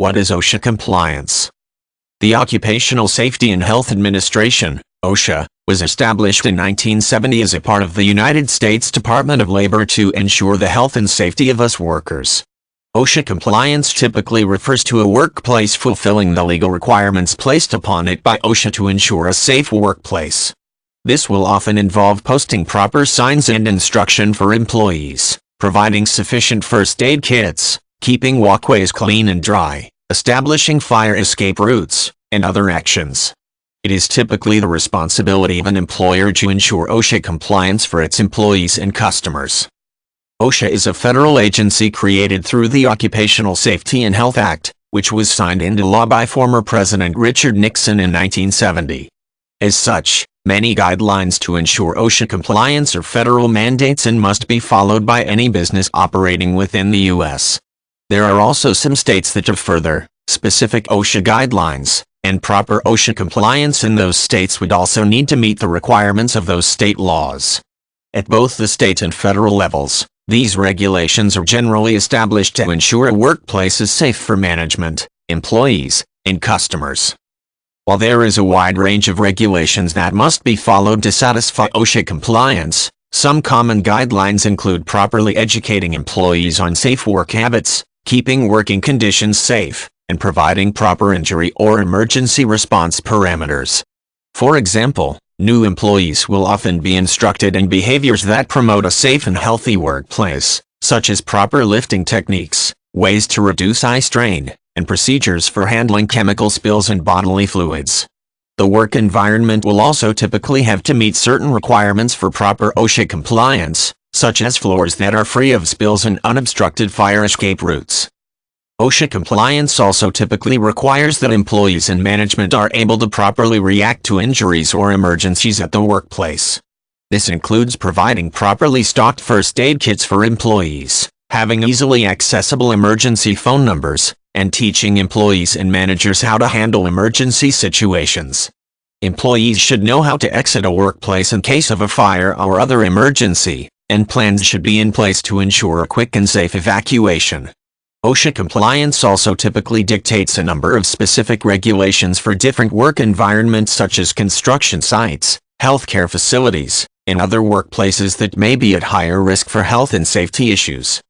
What is OSHA compliance? The Occupational Safety and Health Administration, OSHA, was established in 1970 as a part of the United States Department of Labor to ensure the health and safety of us workers. OSHA compliance typically refers to a workplace fulfilling the legal requirements placed upon it by OSHA to ensure a safe workplace. This will often involve posting proper signs and instruction for employees, providing sufficient first aid kits, keeping walkways clean and dry, establishing fire escape routes, and other actions. It is typically the responsibility of an employer to ensure OSHA compliance for its employees and customers. OSHA is a federal agency created through the Occupational Safety and Health Act, which was signed into law by former President Richard Nixon in 1970. As such, many guidelines to ensure OSHA compliance are federal mandates and must be followed by any business operating within the U.S. There are also some states that have further, specific OSHA guidelines, and proper OSHA compliance in those states would also need to meet the requirements of those state laws. At both the state and federal levels, these regulations are generally established to ensure a workplace is safe for management, employees, and customers. While there is a wide range of regulations that must be followed to satisfy OSHA compliance, some common guidelines include properly educating employees on safe work habits, keeping working conditions safe, and providing proper injury or emergency response parameters. For example, new employees will often be instructed in behaviors that promote a safe and healthy workplace, such as proper lifting techniques, ways to reduce eye strain, and procedures for handling chemical spills and bodily fluids. The work environment will also typically have to meet certain requirements for proper OSHA compliance, such as floors that are free of spills and unobstructed fire escape routes. OSHA compliance also typically requires that employees and management are able to properly react to injuries or emergencies at the workplace. This includes providing properly stocked first aid kits for employees, having easily accessible emergency phone numbers, and teaching employees and managers how to handle emergency situations. Employees should know how to exit a workplace in case of a fire or other emergency, and plans should be in place to ensure a quick and safe evacuation. OSHA compliance also typically dictates a number of specific regulations for different work environments such as construction sites, healthcare facilities, and other workplaces that may be at higher risk for health and safety issues.